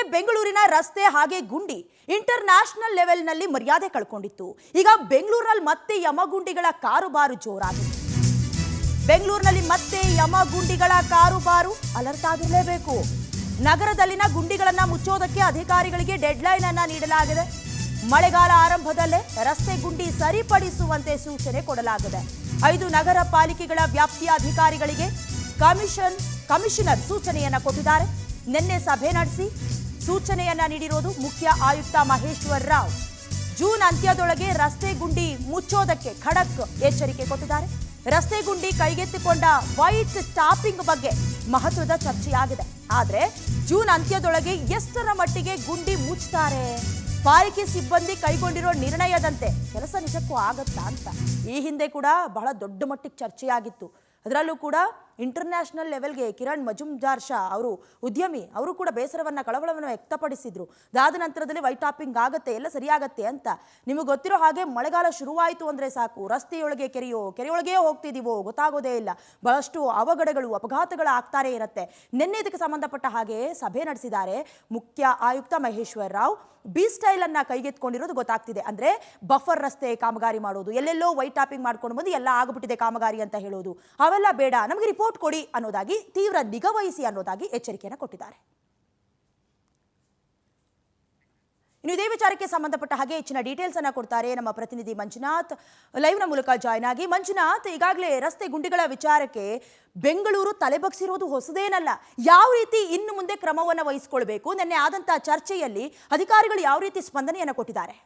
ಹಿಂದೆ ಬೆಂಗಳೂರಿನ ರಸ್ತೆ ಹಾಗೆ ಗುಂಡಿ ಇಂಟರ್ನ್ಯಾಷನಲ್ ಲೆವೆಲ್ನಲ್ಲಿ ಮರ್ಯಾದೆ ಕಳ್ಕೊಂಡಿತ್ತು. ಈಗ ಬೆಂಗಳೂರಿನಲ್ಲಿ ಮತ್ತೆ ಯಮಗುಂಡಿಗಳ ಕಾರುಬಾರು ಜೋರಾಗಿದೆ. ಬೆಂಗಳೂರಿನಲ್ಲಿ ಮತ್ತೆ ಯಮಗುಂಡಿಗಳ ಕಾರುಬಾರು ಅಲರ್ಟ್ ಆಗಿರಲೇಬೇಕು. ನಗರದಲ್ಲಿನ ಗುಂಡಿಗಳನ್ನ ಮುಚ್ಚೋದಕ್ಕೆ ಅಧಿಕಾರಿಗಳಿಗೆ ಡೆಡ್ಲೈನ್ ಅನ್ನ ನೀಡಲಾಗಿದೆ. ಮಳೆಗಾಲ ಆರಂಭದಲ್ಲೇ ರಸ್ತೆ ಗುಂಡಿ ಸರಿಪಡಿಸುವಂತೆ ಸೂಚನೆ ಕೊಡಲಾಗಿದೆ. 5 ನಗರ ಪಾಲಿಕೆಗಳ ವ್ಯಾಪ್ತಿಯ ಅಧಿಕಾರಿಗಳಿಗೆ ಕಮಿಷನರ್ ಸೂಚನೆಯನ್ನ ಕೊಟ್ಟಿದ್ದಾರೆ. ನಿನ್ನೆ ಸಭೆ ನಡೆಸಿ ಸೂಚನೆಯನ್ನ ನೀಡಿರೋದು ಮುಖ್ಯ ಆಯುಕ್ತ ಮಹೇಶ್ವರ್ ರಾವ್. ಜೂನ್ ಅಂತ್ಯದೊಳಗೆ ರಸ್ತೆ ಗುಂಡಿ ಮುಚ್ಚೋದಕ್ಕೆ ಖಡಕ್ ಎಚ್ಚರಿಕೆ ಕೊಟ್ಟಿದ್ದಾರೆ. ರಸ್ತೆ ಗುಂಡಿ ಕೈಗೆತ್ತಿಕೊಂಡ ವೈಟ್ ಟಾಪಿಂಗ್ ಬಗ್ಗೆ ಮಹತ್ವದ ಚರ್ಚೆಯಾಗಿದೆ. ಆದ್ರೆ ಜೂನ್ ಅಂತ್ಯದೊಳಗೆ ಎಷ್ಟರ ಮಟ್ಟಿಗೆ ಗುಂಡಿ ಮುಚ್ತಾರೆ, ಪಾಲಿಕೆ ಸಿಬ್ಬಂದಿ ಕೈಗೊಂಡಿರೋ ನಿರ್ಣಯದಂತೆ ಕೆಲಸ ನಿಜಕ್ಕೂ ಆಗತ್ತಾ ಅಂತ ಈ ಹಿಂದೆ ಕೂಡ ಬಹಳ ದೊಡ್ಡ ಮಟ್ಟಿಗೆ ಚರ್ಚೆಯಾಗಿತ್ತು. ಅದರಲ್ಲೂ ಕೂಡ ಇಂಟರ್ನ್ಯಾಷನಲ್ ಲೆವೆಲ್ಗೆ ಕಿರಣ್ ಮಜುಮ್ದಾರ್ ಶಾ ಅವರು ಉದ್ಯಮಿ, ಅವರು ಕೂಡ ಬೇಸರವನ್ನ ಕಳವಳವನ್ನು ವ್ಯಕ್ತಪಡಿಸಿದ್ರು. ಅದಾದ ನಂತರದಲ್ಲಿ ವೈಟ್ ಟಾಪಿಂಗ್ ಆಗತ್ತೆ, ಎಲ್ಲ ಸರಿಯಾಗತ್ತೆ ಅಂತ. ನಿಮಗೆ ಗೊತ್ತಿರೋ ಹಾಗೆ ಮಳೆಗಾಲ ಶುರುವಾಯಿತು ಅಂದ್ರೆ ಸಾಕು, ರಸ್ತೆಯೊಳಗೆ ಕೆರೆಯೊಳಗೆ ಹೋಗ್ತಿದೀವೋ ಗೊತ್ತಾಗೋದೇ ಇಲ್ಲ. ಬಹಳಷ್ಟು ಅವಘಡಗಳು, ಅಪಘಾತಗಳು ಆಗ್ತಾನೆ ಇರುತ್ತೆ. ನಿನ್ನೆ ಇದಕ್ಕೆ ಸಂಬಂಧಪಟ್ಟ ಹಾಗೆ ಸಭೆ ನಡೆಸಿದ್ದಾರೆ ಮುಖ್ಯ ಆಯುಕ್ತ ಮಹೇಶ್ವರ್ ರಾವ್. ಬಿ ಸ್ಟೈಲ್ ಅನ್ನ ಕೈಗೆತ್ಕೊಂಡಿರೋದು ಗೊತ್ತಾಗ್ತಿದೆ. ಅಂದ್ರೆ ಬಫರ್ ರಸ್ತೆ ಕಾಮಗಾರಿ ಮಾಡೋದು, ಎಲ್ಲೆಲ್ಲೋ ವೈಟ್ ಟಾಪಿಂಗ್ ಮಾಡ್ಕೊಂಡು ಬಂದು ಎಲ್ಲ ಆಗ್ಬಿಟ್ಟಿದೆ ಕಾಮಗಾರಿ ಅಂತ ಹೇಳೋದು, ಅವೆಲ್ಲ ಬೇಡ, ನಮಗೆ ರಿಪೋರ್ಟ್ ಕೊಡಿ ಅನ್ನೋದಾಗಿ, ತೀವ್ರ ನಿಗಾ ವಹಿಸಿ ಅನ್ನೋದಾಗಿ ಎಚ್ಚರಿಕೆಯನ್ನು ಕೊಟ್ಟಿದ್ದಾರೆ. ಇನ್ನು ಇದೇ ವಿಚಾರಕ್ಕೆ ಸಂಬಂಧಪಟ್ಟ ಹಾಗೆ ಹೆಚ್ಚಿನ ಡೀಟೇಲ್ಸ್ ಅನ್ನ ಕೊಡ್ತಾರೆ ನಮ್ಮ ಪ್ರತಿನಿಧಿ ಮಂಜುನಾಥ್, ಲೈವ್ನ ಮೂಲಕ ಜಾಯ್ನ್ ಆಗಿ. ಮಂಜುನಾಥ್, ಈಗಾಗಲೇ ರಸ್ತೆ ಗುಂಡಿಗಳ ವಿಚಾರಕ್ಕೆ ಬೆಂಗಳೂರು ತಲೆಬಗ್ಸಿರೋದು ಹೊಸದೇನಲ್ಲ. ಯಾವ ರೀತಿ ಇನ್ನು ಮುಂದೆ ಕ್ರಮವನ್ನು ವಹಿಸಿಕೊಳ್ಬೇಕು, ನಿನ್ನೆ ಆದಂತಹ ಚರ್ಚೆಯಲ್ಲಿ ಅಧಿಕಾರಿಗಳು ಯಾವ ರೀತಿ ಸ್ಪಂದನೆಯನ್ನು ಕೊಟ್ಟಿದ್ದಾರೆ?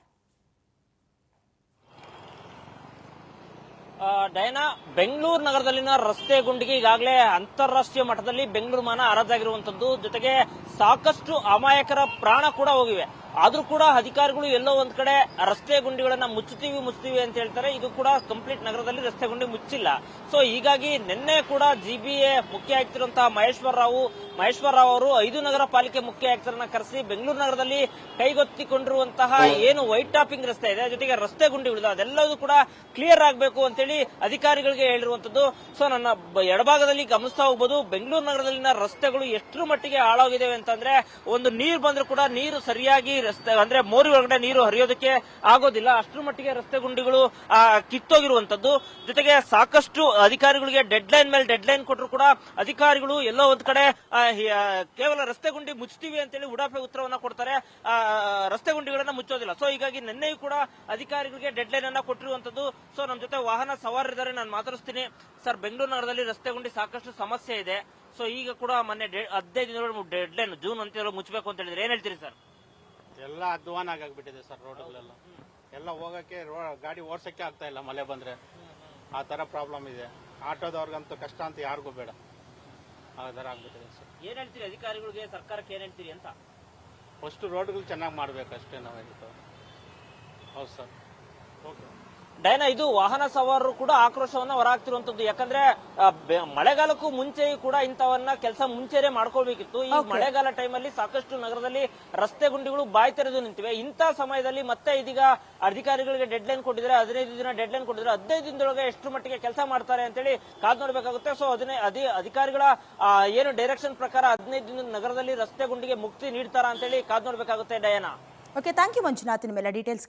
ಡಯನಾ, ಬೆಂಗಳೂರು ನಗರದಲ್ಲಿನ ರಸ್ತೆ ಗುಂಡಿಗೆ ಈಗಾಗಲೇ ಅಂತಾರಾಷ್ಟ್ರೀಯ ಮಟ್ಟದಲ್ಲಿ ಬೆಂಗಳೂರು ಮಾನ ಹರಾಜಾಗಿರುವಂತದ್ದು, ಜೊತೆಗೆ ಸಾಕಷ್ಟು ಅಮಾಯಕರ ಪ್ರಾಣ ಕೂಡ ಹೋಗಿವೆ. ಆದ್ರೂ ಕೂಡ ಅಧಿಕಾರಿಗಳು ಎಲ್ಲೋ ಒಂದ್ ಕಡೆ ರಸ್ತೆ ಗುಂಡಿಗಳನ್ನ ಮುಚ್ಚುತ್ತೀವಿ ಅಂತ ಹೇಳ್ತಾರೆ. ಇದು ಕೂಡ ಕಂಪ್ಲೀಟ್ ನಗರದಲ್ಲಿ ರಸ್ತೆ ಗುಂಡಿ ಮುಚ್ಚಿಲ್ಲ. ಸೊ ಹೀಗಾಗಿ ನಿನ್ನೆ ಕೂಡ ಜಿಬಿಎ ಮುಖ್ಯ ಆಯುಕ್ತರಂತಹ ಮಹೇಶ್ವರ್ ರಾವ್ ಅವರು 5 ನಗರ ಪಾಲಿಕೆ ಮುಖ್ಯ ಆಯುಕ್ತರನ್ನ ಕರೆಸಿ ಬೆಂಗಳೂರು ನಗರದಲ್ಲಿ ಕೈಗೊತ್ತಿಕೊಂಡಿರುವಂತಹ ಏನು ವೈಟ್ ಟಾಪಿಂಗ್ ರಸ್ತೆ ಇದೆ, ಜೊತೆಗೆ ರಸ್ತೆ ಗುಂಡಿಗಳಿದೆ, ಅದೆಲ್ಲವೂ ಕೂಡ ಕ್ಲಿಯರ್ ಆಗಬೇಕು ಅಂತೇಳಿ ಅಧಿಕಾರಿಗಳಿಗೆ ಹೇಳಿರುವಂತದ್ದು. ಸೊ ನನ್ನ ಎಡಭಾಗದಲ್ಲಿ ಗಮನಿಸ್ತಾ ಹೋಗಬಹುದು, ಬೆಂಗಳೂರು ನಗರದಲ್ಲಿನ ರಸ್ತೆಗಳು ಎಷ್ಟರ ಮಟ್ಟಿಗೆ ಹಾಳಾಗಿದ್ದೇವೆ ಅಂತಂದ್ರೆ, ಒಂದು ನೀರು ಬಂದ್ರೂ ಕೂಡ ನೀರು ಸರಿಯಾಗಿ ರಸ್ತೆ ಅಂದ್ರೆ ಮೋರಿ ಒಳಗಡೆ ನೀರು ಹರಿಯೋದಕ್ಕೆ ಆಗೋದಿಲ್ಲ, ಅಷ್ಟರ ಮಟ್ಟಿಗೆ ರಸ್ತೆ ಗುಂಡಿಗಳು ಕಿತ್ತೋಗಿರುವಂತದ್ದು. ಜೊತೆಗೆ ಸಾಕಷ್ಟು ಅಧಿಕಾರಿಗಳಿಗೆ ಡೆಡ್ಲೈನ್ ಮೇಲೆ ಡೆಡ್ಲೈನ್ ಕೊಟ್ಟರು ಕೂಡ ಅಧಿಕಾರಿಗಳು ಎಲ್ಲೋ ಒಂದ್ ಕಡೆ ಕೇವಲ ರಸ್ತೆ ಗುಂಡಿ ಮುಚ್ತೀವಿ ಅಂತೇಳಿ ಉಡಾಫೆ ಉತ್ತರವನ್ನ ಕೊಡ್ತಾರೆ, ರಸ್ತೆ ಗುಂಡಿಗಳನ್ನ ಮುಚ್ಚೋದಿಲ್ಲ. ಸೊ ಹೀಗಾಗಿ ನಿನ್ನೆಯೂ ಕೂಡ ಅಧಿಕಾರಿಗಳಿಗೆ ಡೆಡ್ಲೈನ್ ಅನ್ನ ಕೊಟ್ಟಿರುವಂತದ್ದು. ಸೊ ನಮ್ಮ ಜೊತೆ ವಾಹನ ಸವಾರರಿದ್ದಾರೆ, ನಾನು ಮಾತಾಡಿಸ್ತೀನಿ. ಸರ್, ಬೆಂಗಳೂರು ನಗರದಲ್ಲಿ ರಸ್ತೆ ಗುಂಡಿ ಸಾಕಷ್ಟು ಸಮಸ್ಯೆ ಇದೆ. ಸೊ ಈಗ ಕೂಡ ಮೊನ್ನೆ 15 ದಿನಗಳ ಡೆಡ್ಲೈನ್ ಜೂನ್ ಅಂತ್ಯದೊಳಗೆ ಮುಚ್ಚಬೇಕು ಅಂತ ಹೇಳಿದ್ರೆ ಏನ್ ಹೇಳ್ತೀರಿ ಸರ್? ಎಲ್ಲ ಅಧ್ವಾನ ಆಗಿಬಿಟ್ಟಿದೆ ಸರ್. ರೋಡ್ಗಳೆಲ್ಲ ಎಲ್ಲ ಹೋಗಕ್ಕೆ ಗಾಡಿ ಓಡ್ಸಕ್ಕೆ ಆಗ್ತಾ ಇಲ್ಲ, ಮಳೆ ಬಂದ್ರೆ ಆ ತರ ಪ್ರಾಬ್ಲಮ್ ಇದೆ. ಆಟೋದವ್ರಿಗಂತೂ ಕಷ್ಟ ಅಂತ ಯಾರಿಗೂ ಬೇಡ, ಆ ತರ ಆಗ್ಬಿಟ್ಟಿದೆ ಸರ್. ಏನ್ ಹೇಳ್ತೀರಿ ಅಧಿಕಾರಿಗಳಿಗೆ, ಸರ್ಕಾರಕ್ಕೆ ಏನ್ ಹೇಳ್ತೀರಿ ಅಂತ? ಫಸ್ಟ್ ರೋಡ್ಗಳು ಚೆನ್ನಾಗಿ ಮಾಡ್ಬೇಕಷ್ಟೇ ನಾವು ಹೇಳ್ತೀವಿ. ಹೌದು ಸರ್. ಓಕೆ ಡೈನಾ, ಇದು ವಾಹನ ಸವಾರರು ಕೂಡ ಆಕ್ರೋಶವನ್ನ ಹೊರಹಾಕ್ತಿರುವಂತದ್ದು. ಯಾಕಂದ್ರೆ ಮಳೆಗಾಲಕ್ಕೂ ಮುಂಚೆಯೂ ಕೂಡ ಇಂಥವನ್ನ ಕೆಲಸ ಮುಂಚೆನೆ ಮಾಡ್ಕೊಳ್ಬೇಕಿತ್ತು. ಈ ಮಳೆಗಾಲ ಟೈಮಲ್ಲಿ ಸಾಕಷ್ಟು ನಗರದಲ್ಲಿ ರಸ್ತೆ ಗುಂಡಿಗಳು ಬಾಯಿ ತೆರೆದು ನಿಂತಿವೆ. ಇಂಥ ಸಮಯದಲ್ಲಿ ಮತ್ತೆ ಇದೀಗ ಅಧಿಕಾರಿಗಳಿಗೆ ಡೆಡ್ಲೈನ್ ಕೊಟ್ಟಿದ್ರೆ, 15 ದಿನ ಡೆಡ್ಲೈನ್ ಕೊಟ್ಟಿದ್ರೆ, 15 ದಿನದೊಳಗೆ ಎಷ್ಟು ಮಟ್ಟಿಗೆ ಕೆಲಸ ಮಾಡ್ತಾರೆ ಅಂತೇಳಿ ಕಾದ್ ನೋಡ್ಬೇಕಾಗುತ್ತೆ. ಸೊ ಅಧಿಕಾರಿಗಳ ಏನು ಡೈರೆಕ್ಷನ್ ಪ್ರಕಾರ 15 ದಿನದ ನಗರದಲ್ಲಿ ರಸ್ತೆ ಗುಂಡಿಗೆ ಮುಕ್ತಿ ನೀಡ್ತಾರಾ ಅಂತೇಳಿ ಕಾದ್ ನೋಡ್ಬೇಕಾಗುತ್ತೆ Diana. Okay, thank you Manjunath, ನಿಮ್ಮ ಎಲ್ಲ ಡೀಟೇಲ್ಸ್